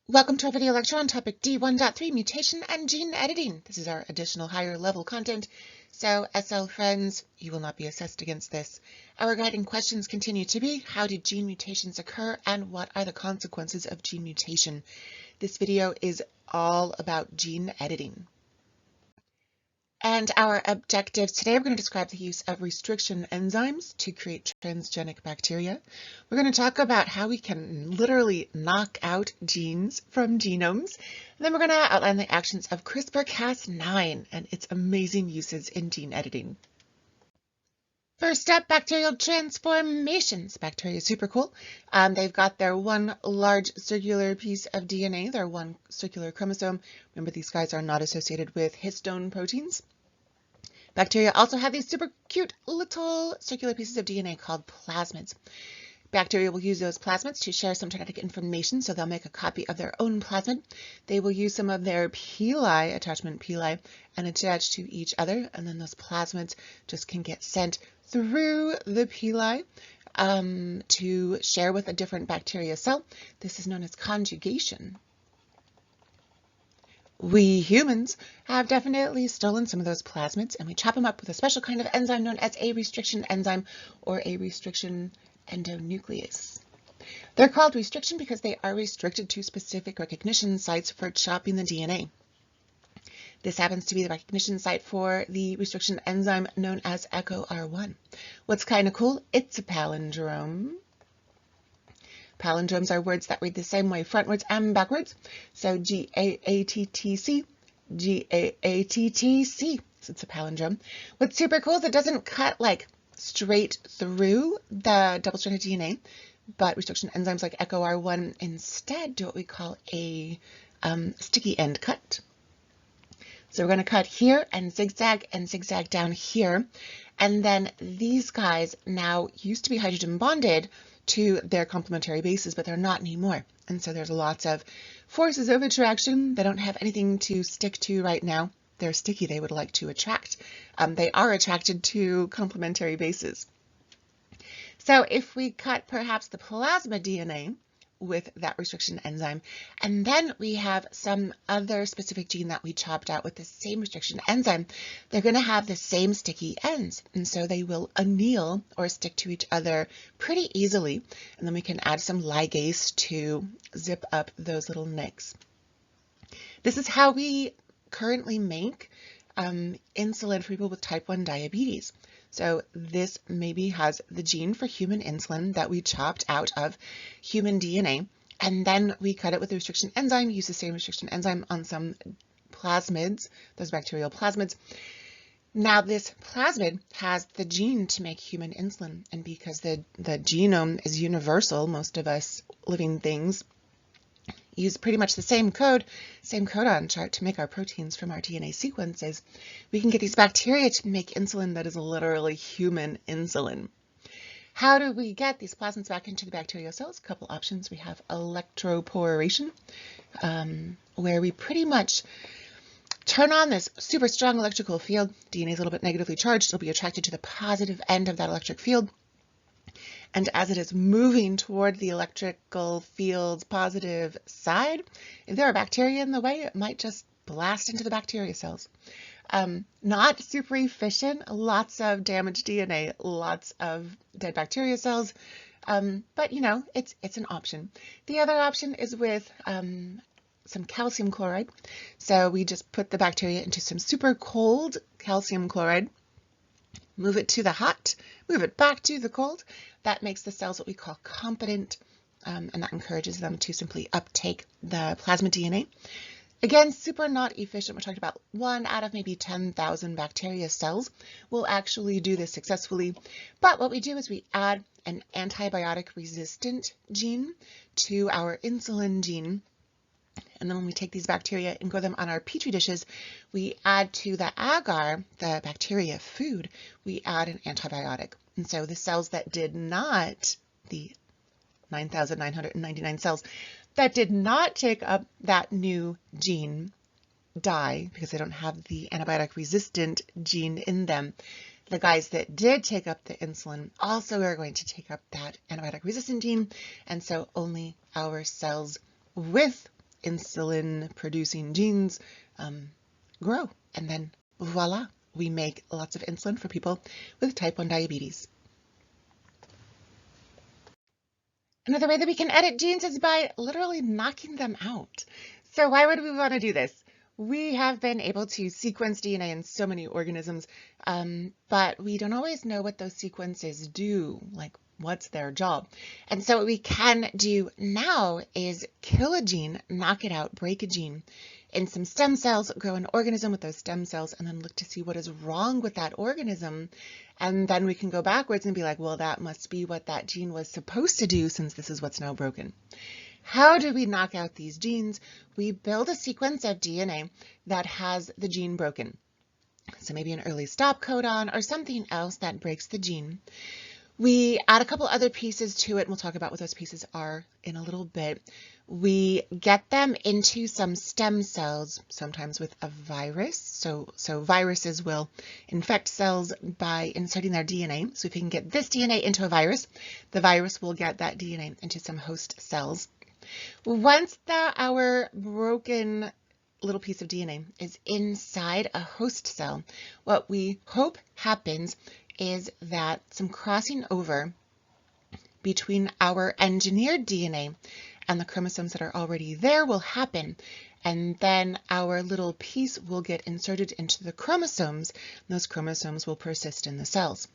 Welcome to our video lecture on topic D1.3 mutation and gene editing. This is our additional higher level content. So SL friends, you will not be assessed against this. Our guiding questions continue to be, how do gene mutations occur and what are the consequences of gene mutation? This video is all about gene editing. And our objectives today, we're going to describe the use of restriction enzymes to create transgenic bacteria. We're going to talk about how we can literally knock out genes from genomes. And then we're going to outline the actions of CRISPR-Cas9 and its amazing uses in gene editing. First up, bacterial transformations. Bacteria is super cool. They've got their one large circular piece of DNA, their one circular chromosome. Remember, these guys are not associated with histone proteins. Bacteria also have these super cute little circular pieces of DNA called plasmids. Bacteria will use those plasmids to share some genetic information, so they'll make a copy of their own plasmid. They will use some of their pili, attachment pili, and attach to each other, and then those plasmids just can get sent through the pili to share with a different bacteria cell. This is known as conjugation. We humans have definitely stolen some of those plasmids, and we chop them up with a special kind of enzyme known as a restriction enzyme or a restriction endonuclease. They're called restriction because they are restricted to specific recognition sites for chopping the DNA. This happens to be the recognition site for the restriction enzyme known as EcoR1. What's kind of cool, it's a palindrome. Palindromes are words that read the same way frontwards and backwards. So G-A-A-T-T-C, G-A-A-T-T-C. So it's a palindrome. What's super cool is it doesn't cut like straight through the double-stranded DNA, but restriction enzymes like EcoR1 instead do what we call a sticky end cut. So we're going to cut here and zigzag down here. And then these guys now used to be hydrogen bonded to their complementary bases, but they're not anymore. And so there's lots of forces of attraction. They don't have anything to stick to right now. They're sticky. They would like to attract. They are attracted to complementary bases. So if we cut perhaps the plasmid DNA with that restriction enzyme, and then we have some other specific gene that we chopped out with the same restriction enzyme, they're going to have the same sticky ends, and so they will anneal or stick to each other pretty easily, and then we can add some ligase to zip up those little nicks. This is how we currently make insulin for people with type 1 diabetes. So this maybe has the gene for human insulin that we chopped out of human DNA, and then we cut it with a restriction enzyme, use the same restriction enzyme on some plasmids, those bacterial plasmids. Now this plasmid has the gene to make human insulin, and because the genome is universal, most of us living things use pretty much the same code, same codon chart to make our proteins from our DNA sequences, we can get these bacteria to make insulin that is literally human insulin. How do we get these plasmids back into the bacterial cells? A couple options. We have electroporation, where we pretty much turn on this super strong electrical field. DNA is a little bit negatively charged. It'll be attracted to the positive end of that electric field. And as it is moving toward the electrical field's positive side, if there are bacteria in the way, it might just blast into the bacteria cells. Not super efficient, lots of damaged DNA, lots of dead bacteria cells, but you know, it's an option. The other option is with some calcium chloride. So we just put the bacteria into some super cold calcium chloride, move it to the hot, move it back to the cold. That makes the cells what we call competent, and that encourages them to simply uptake the plasmid DNA. Again, super not efficient. We're talking about 1 out of maybe 10,000 bacteria cells will actually do this successfully. But what we do is we add an antibiotic resistant gene to our insulin gene. And then when we take these bacteria and grow them on our petri dishes, we add to the agar, the bacteria food, we add an antibiotic. And so the cells that did not, the 9,999 cells that did not take up that new gene die because they don't have the antibiotic resistant gene in them. The guys that did take up the insulin also are going to take up that antibiotic resistant gene. And so only our cells with insulin-producing genes grow. And then voila, we make lots of insulin for people with type 1 diabetes. Another way that we can edit genes is by literally knocking them out. So why would we want to do this? We have been able to sequence DNA in so many organisms, but we don't always know what those sequences do, like what's their job. And so what we can do now is kill a gene, knock it out, break a gene in some stem cells, grow an organism with those stem cells, and then look to see what is wrong with that organism. And then we can go backwards and be like, well, that must be what that gene was supposed to do since this is what's now broken. How do we knock out these genes? We build a sequence of DNA that has the gene broken. So maybe an early stop codon or something else that breaks the gene. We add a couple other pieces to it, and we'll talk about what those pieces are in a little bit. We get them into some stem cells, sometimes with a virus. So viruses will infect cells by inserting their DNA. So if we can get this DNA into a virus, the virus will get that DNA into some host cells. Once our broken little piece of DNA is inside a host cell, what we hope happens is that some crossing over between our engineered DNA and the chromosomes that are already there will happen, and then our little piece will get inserted into the chromosomes, and those chromosomes will persist in the cells.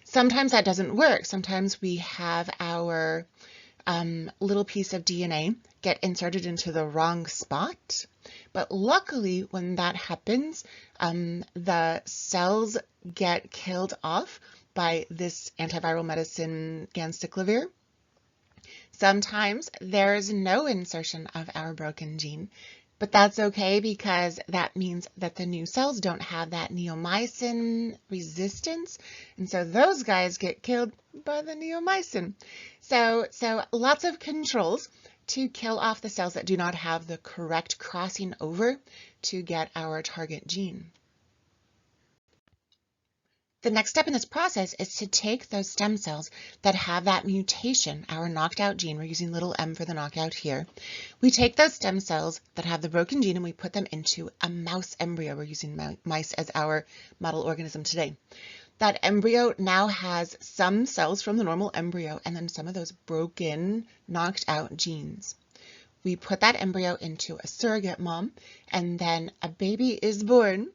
Sometimes that doesn't work. Sometimes we have our little piece of DNA get inserted into the wrong spot. But luckily, when that happens, the cells get killed off by this antiviral medicine ganciclovir. Sometimes there's no insertion of our broken gene, but that's okay because that means that the new cells don't have that neomycin resistance, and so those guys get killed by the neomycin. So lots of controls to kill off the cells that do not have the correct crossing over to get our target gene. The next step in this process is to take those stem cells that have that mutation, our knocked out gene, we're using little m for the knockout here. We take those stem cells that have the broken gene and we put them into a mouse embryo. We're using mice as our model organism today. That embryo now has some cells from the normal embryo and then some of those broken, knocked out genes. We put that embryo into a surrogate mom, and then a baby is born,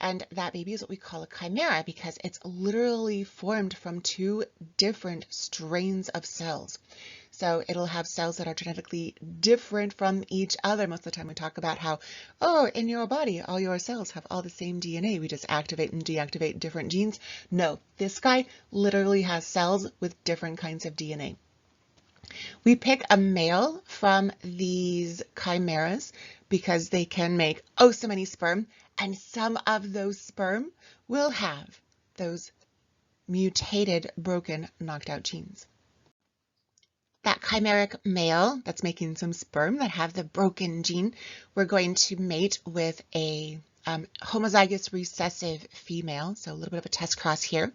and that baby is what we call a chimera because it's literally formed from two different strains of cells. So it'll have cells that are genetically different from each other. Most of the time we talk about how, oh, in your body, all your cells have all the same DNA. We just activate and deactivate different genes. No, this guy literally has cells with different kinds of DNA. We pick a male from these chimeras because they can make oh so many sperm, and some of those sperm will have those mutated, broken, knocked out genes. That chimeric male that's making some sperm that have the broken gene, we're going to mate with a homozygous recessive female, so a little bit of a test cross here.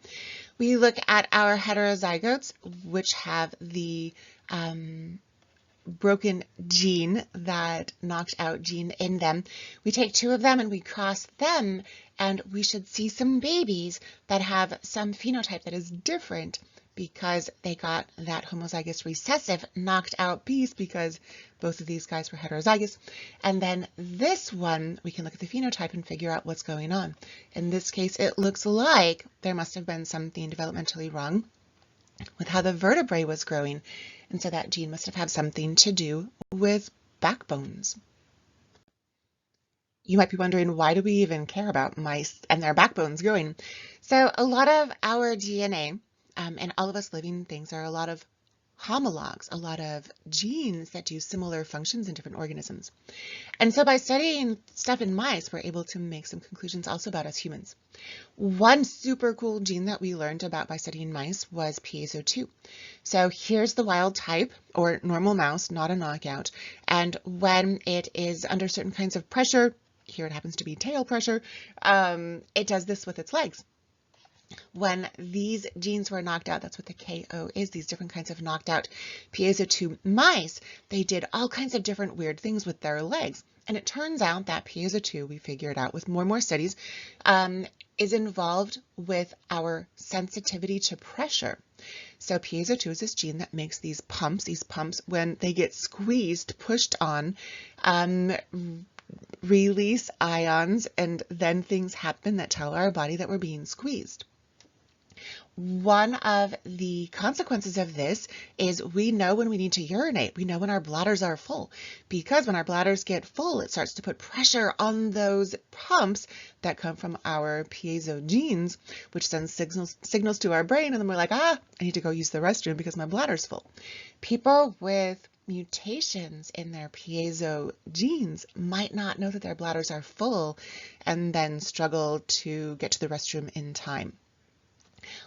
We look at our heterozygotes, which have the broken gene, that knocked out gene in them. We take two of them and we cross them, and we should see some babies that have some phenotype that is different because they got that homozygous recessive knocked out piece because both of these guys were heterozygous. And then this one, we can look at the phenotype and figure out what's going on. In this case, it looks like there must have been something developmentally wrong with how the vertebrae was growing. And so that gene must have had something to do with backbones. You might be wondering, why do we even care about mice and their backbones growing? So a lot of our DNA and all of us living things are a lot of homologs, a lot of genes that do similar functions in different organisms. And so by studying stuff in mice, we're able to make some conclusions also about us humans. One super cool gene that we learned about by studying mice was piezo2. So here's the wild type, or normal mouse, not a knockout. And when it is under certain kinds of pressure, here it happens to be tail pressure, it does this with its legs. When these genes were knocked out, that's what the KO is, these different kinds of knocked out piezo2 mice, they did all kinds of different weird things with their legs. And it turns out that piezo2, we figured out with more and more studies, is involved with our sensitivity to pressure. So piezo2 is this gene that makes these pumps, when they get squeezed, pushed on, release ions, and then things happen that tell our body that we're being squeezed. One of the consequences of this is we know when we need to urinate. We know when our bladders are full, because when our bladders get full, it starts to put pressure on those pumps that come from our piezo genes, which sends signals to our brain, and then we're like, I need to go use the restroom because my bladder's full. People with mutations in their piezo genes might not know that their bladders are full and then struggle to get to the restroom in time.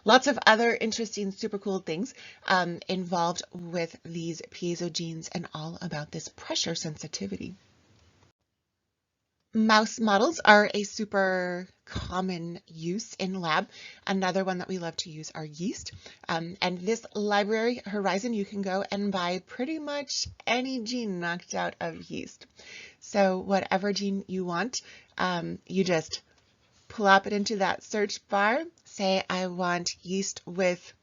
Lots of other interesting, super cool things involved with these piezo genes and all about this pressure sensitivity. Mouse models are a super common use in lab. Another one that we love to use are yeast. And this library horizon, you can go and buy pretty much any gene knocked out of yeast. So whatever gene you want, you just plop it into that search bar. Say, I want yeast with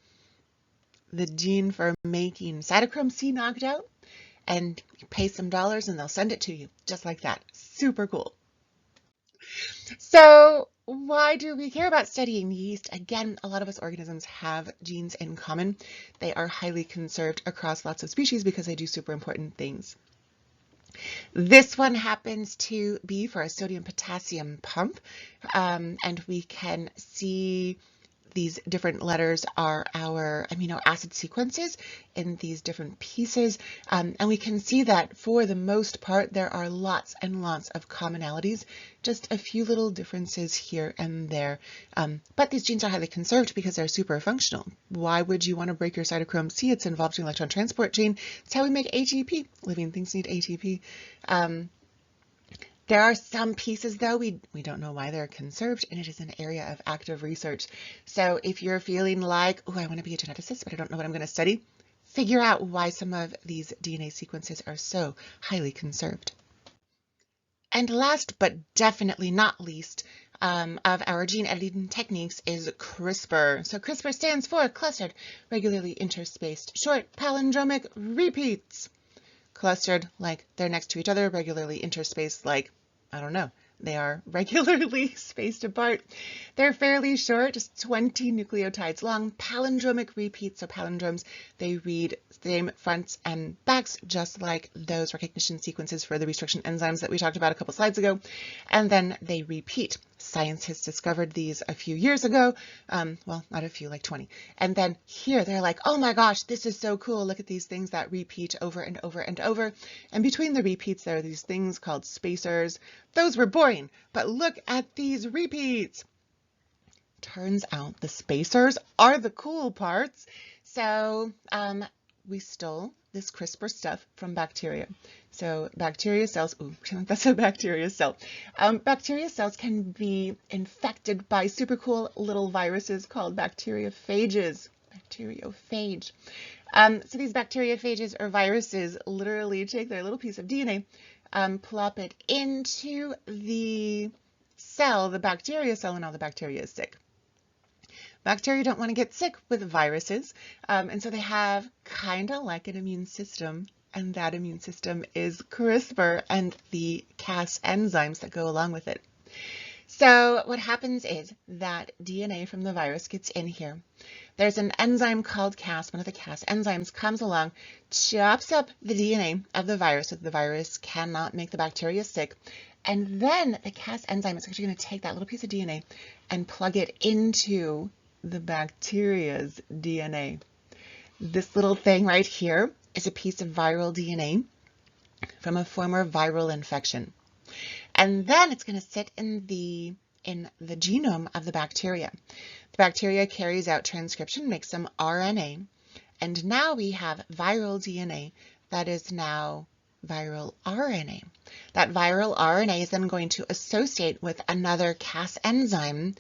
the gene for making cytochrome C knocked out, and you pay some dollars and they'll send it to you just like that. Super cool. So why do we care about studying yeast? Again, a lot of us organisms have genes in common. They are highly conserved across lots of species because they do super important things. This one happens to be for a sodium-potassium pump, and we can see these different letters are our amino acid sequences in these different pieces, and we can see that for the most part there are lots and lots of commonalities, just a few little differences here and there, but these genes are highly conserved because they're super functional. Why would you want to break your cytochrome C? It's involved in the electron transport chain. It's how we make ATP. Living things need ATP. There are some pieces, though, we don't know why they're conserved, and it is an area of active research. So if you're feeling like, oh, I want to be a geneticist, but I don't know what I'm going to study, figure out why some of these DNA sequences are so highly conserved. And last, but definitely not least, of our gene editing techniques is CRISPR. So CRISPR stands for clustered, regularly interspaced, short palindromic repeats. Clustered like they're next to each other, regularly interspaced like, I don't know, they are regularly spaced apart. They're fairly short, just 20 nucleotides long. Palindromic repeats, so palindromes, they read same fronts and backs, just like those recognition sequences for the restriction enzymes that we talked about a couple slides ago. And then they repeat. Science has discovered these a few years ago. Well, not a few, like 20. And then here they're like, oh my gosh, this is so cool. Look at these things that repeat over and over and over. And between the repeats, there are these things called spacers. Those were boring, but look at these repeats. Turns out the spacers are the cool parts. So we stole this CRISPR stuff from bacteria. So bacteria cells, ooh, that's a bacteria cell. Bacteria cells can be infected by super cool little viruses called bacteriophages. Bacteriophage. So these bacteriophages or viruses literally take their little piece of DNA, plop it into the cell, the bacteria cell, and all the bacteria is sick. Bacteria don't want to get sick with viruses, and so they have kind of like an immune system, and that immune system is CRISPR and the Cas enzymes that go along with it. So what happens is that DNA from the virus gets in here. There's an enzyme called Cas, one of the Cas enzymes comes along, chops up the DNA of the virus so that the virus cannot make the bacteria sick, and then the Cas enzyme is actually going to take that little piece of DNA and plug it into the bacteria's DNA. This little thing right here is a piece of viral DNA from a former viral infection. And then it's going to sit in the genome of the bacteria. The bacteria carries out transcription, makes some RNA, and now we have viral DNA that is now viral RNA. That viral RNA is then going to associate with another Cas enzyme,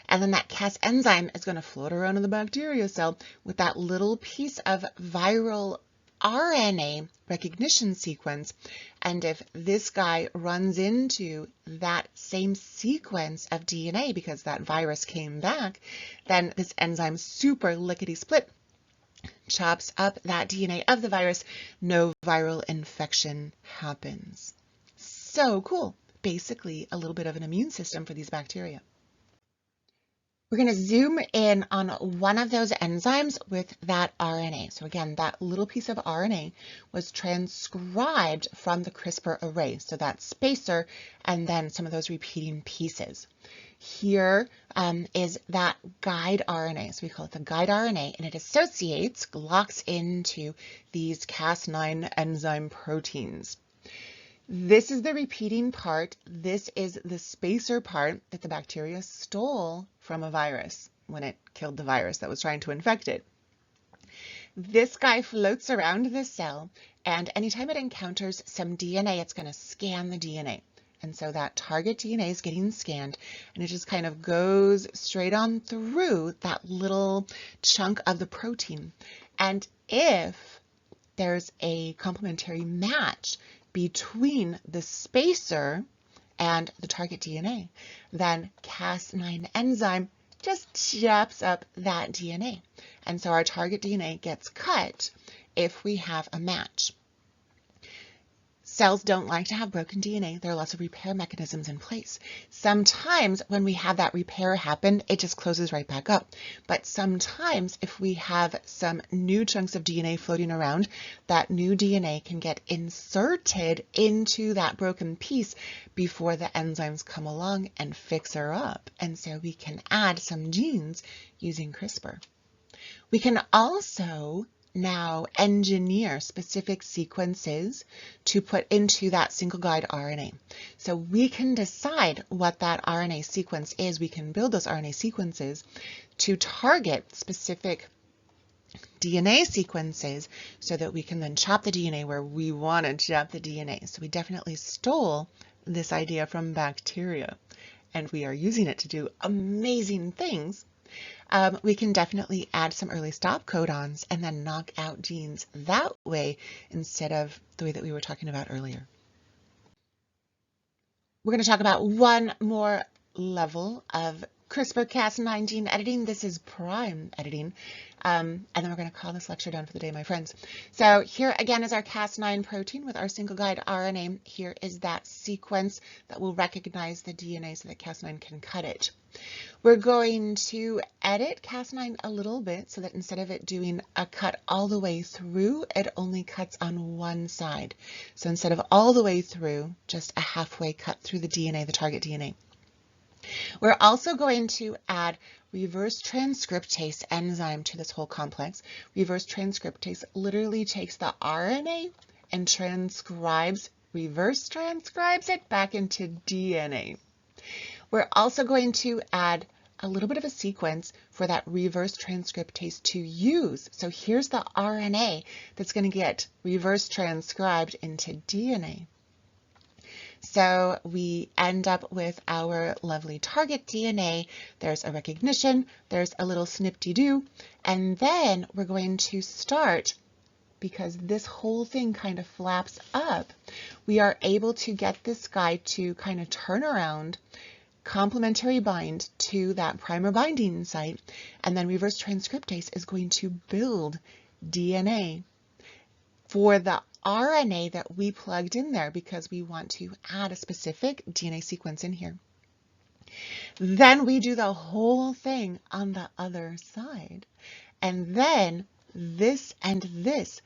and then that Cas enzyme is going to float around in the bacteria cell with that little piece of viral RNA recognition sequence. And if this guy runs into that same sequence of DNA because that virus came back, then this enzyme super lickety-split chops up that DNA of the virus. No viral infection happens. So cool. Basically, a little bit of an immune system for these bacteria. We're going to zoom in on one of those enzymes with that RNA. So again, that little piece of RNA was transcribed from the CRISPR array. So that spacer and then some of those repeating pieces. Here is that guide RNA. So we call it the guide RNA, and it associates, locks into these Cas9 enzyme proteins. This is the repeating part. This is the spacer part that the bacteria stole from a virus when it killed the virus that was trying to infect it. This guy floats around the cell, and anytime it encounters some DNA, it's going to scan the DNA. And so that target DNA is getting scanned, and it just kind of goes straight on through that little chunk of the protein. And if there's a complementary match between the spacer and the target DNA, then Cas9 enzyme just chops up that DNA. And so our target DNA gets cut if we have a match. Cells don't like to have broken DNA. There are lots of repair mechanisms in place. Sometimes when we have that repair happen, it just closes right back up. But sometimes if we have some new chunks of DNA floating around, that new DNA can get inserted into that broken piece before the enzymes come along and fix her up. And so we can add some genes using CRISPR. We can also now engineer specific sequences to put into that single guide RNA. So we can decide what that RNA sequence is. We can build those RNA sequences to target specific DNA sequences so that we can then chop the DNA where we want to chop the DNA. So we definitely stole this idea from bacteria, and we are using it to do amazing things. We can definitely add some early stop codons and then knock out genes that way instead of the way that we were talking about earlier. We're going to talk about one more level of CRISPR-Cas9 gene editing. This is prime editing. And then we're going to call this lecture done for the day, my friends. So here again is our Cas9 protein with our single guide RNA. Here is that sequence that will recognize the DNA so that Cas9 can cut it. We're going to edit Cas9 a little bit so that instead of it doing a cut all the way through, it only cuts on one side. So instead of all the way through, just a halfway cut through the DNA, the target DNA. We're also going to add reverse transcriptase enzyme to this whole complex. Reverse transcriptase literally takes the RNA and reverse transcribes it back into DNA. We're also going to add a little bit of a sequence for that reverse transcriptase to use. So here's the RNA that's going to get reverse transcribed into DNA. So we end up with our lovely target DNA. There's a recognition, there's a little snip-de-doo, and then we're going to start, because this whole thing kind of flaps up, we are able to get this guy to kind of turn around, complementary bind to that primer binding site, and then reverse transcriptase is going to build DNA for the RNA that we plugged in there because we want to add a specific DNA sequence in here. Then we do the whole thing on the other side. And then this and this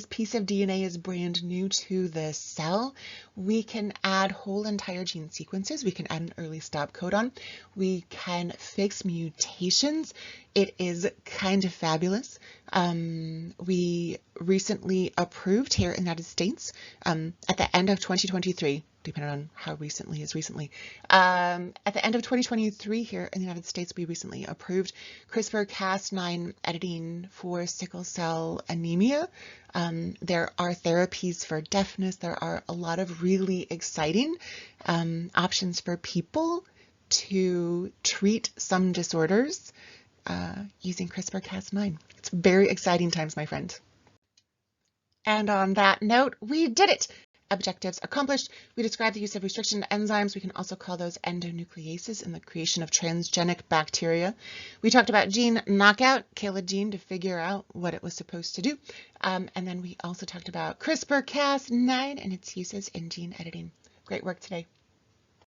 piece of DNA is brand new to the cell. We can add whole entire gene sequences. We can add an early stop codon. We can fix mutations. It is kind of fabulous. We recently approved here in the United States at the end of 2023, depending on how recently is recently. At the end of 2023 here in the United States, we recently approved CRISPR-Cas9 editing for sickle cell anemia. There are therapies for deafness. There are a lot of really exciting options for people to treat some disorders using CRISPR-Cas9. It's very exciting times, my friend. And on that note, we did it! Objectives accomplished. We described the use of restriction enzymes. We can also call those endonucleases in the creation of transgenic bacteria. We talked about gene knockout, kill a gene to figure out what it was supposed to do. And then we also talked about CRISPR-Cas9 and its uses in gene editing. Great work today.